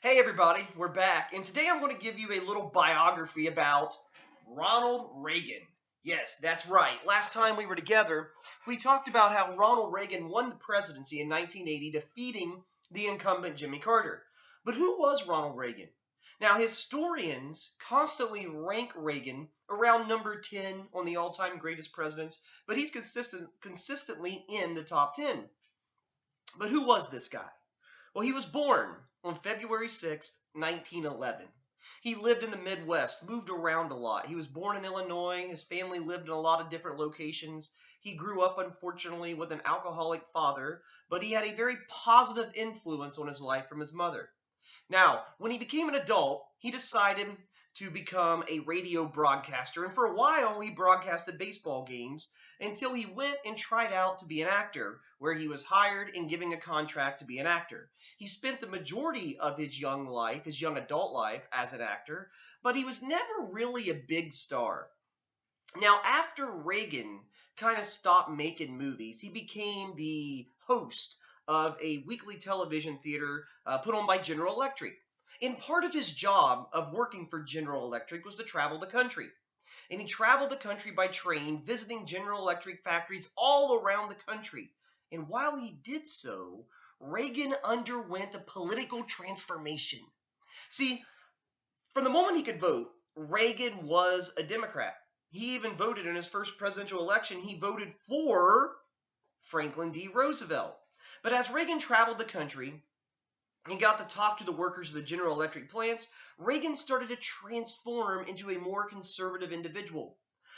Hey everybody, we're back, and today I'm going to give you a little biography about Ronald Reagan. Yes, that's right. Last time we were together, we talked about how Ronald Reagan won the presidency in 1980, defeating the incumbent Jimmy Carter. But who was Ronald Reagan? Now, historians constantly rank Reagan around number 10 on the all-time greatest presidents, but he's consistently in the top 10. But who was this guy? Well, he was born on February 6th, 1911. He lived in the Midwest, moved around a lot. He was born in Illinois. His family lived in a lot of different locations. He grew up, unfortunately, with an alcoholic father, but he had a very positive influence on his life from his mother. Now, when he became an adult, he decided to become a radio broadcaster, and for a while he broadcasted baseball games until he went and tried out to be an actor, where he was hired and given a contract to be an actor. He spent the majority of his young life, his young adult life, as an actor, but he was never really a big star. Now, after Reagan kind of stopped making movies, he became the host of a weekly television theater put on by General Electric. And part of his job of working for General Electric was to travel the country. And he traveled the country by train, visiting General Electric factories all around the country. And while he did so, Reagan underwent a political transformation. See, from the moment he could vote, Reagan was a Democrat. He even voted in his first presidential election. He voted for Franklin D. Roosevelt. But as Reagan traveled the country and got to talk to the workers of the General Electric plants, Reagan started to transform into a more conservative individual.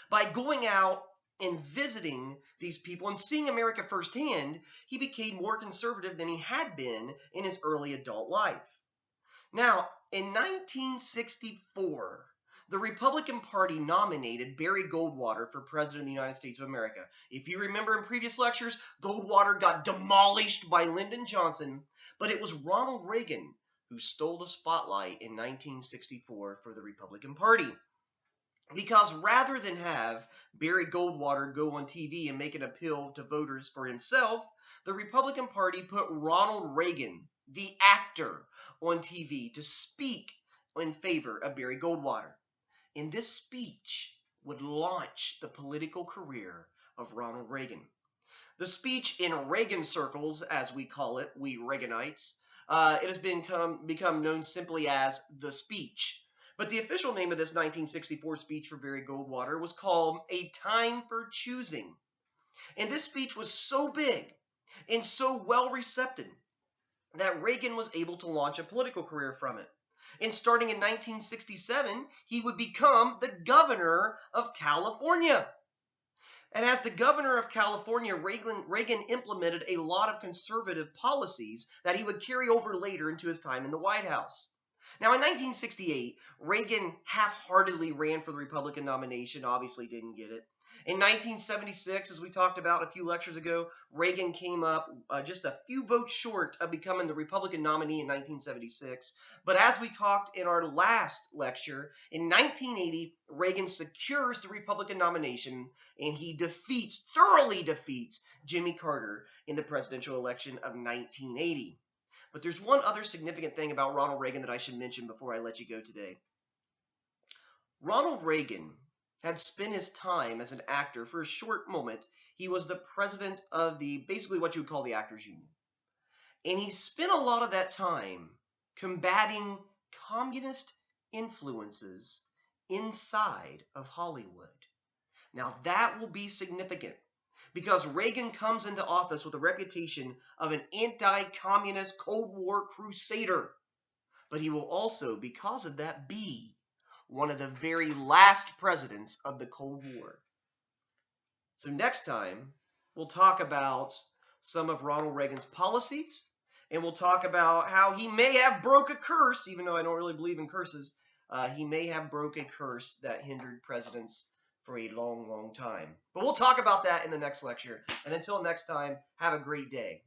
By going out and visiting these people and seeing America firsthand, he became more conservative than he had been in his early adult life. Now, in 1964, the Republican Party nominated Barry Goldwater for President of the United States of America. If you remember in previous lectures, Goldwater got demolished by Lyndon Johnson, but it was Ronald Reagan who stole the spotlight in 1964 for the Republican Party. Because rather than have Barry Goldwater go on TV and make an appeal to voters for himself, the Republican Party put Ronald Reagan, the actor, on TV to speak in favor of Barry Goldwater. And this speech would launch the political career of Ronald Reagan. The speech in Reagan circles, as we call it, we Reaganites, it has become known simply as the speech. But the official name of this 1964 speech for Barry Goldwater was called A Time for Choosing. And this speech was so big and so well received that Reagan was able to launch a political career from it. And starting in 1967, he would become the governor of California. And as the governor of California, Reagan implemented a lot of conservative policies that he would carry over later into his time in the White House. Now, in 1968, Reagan half-heartedly ran for the Republican nomination, obviously didn't get it. In 1976, as we talked about a few lectures ago, Reagan came up just a few votes short of becoming the Republican nominee in 1976. But as we talked in our last lecture, in 1980, Reagan secures the Republican nomination, and he thoroughly defeats Jimmy Carter in the presidential election of 1980. But there's one other significant thing about Ronald Reagan that I should mention before I let you go today. Ronald Reagan had spent his time as an actor for a short moment. He was the president of basically what you would call the Actors Union. And he spent a lot of that time combating communist influences inside of Hollywood. Now that will be significant because Reagan comes into office with a reputation of an anti-communist Cold War crusader. But he will also, because of that, be one of the very last presidents of the Cold War. So next time, we'll talk about some of Ronald Reagan's policies, and we'll talk about how he may have broke a curse, even though I don't really believe in curses. He may have broke a curse that hindered presidents for a long, long time. But we'll talk about that in the next lecture. And until next time, have a great day.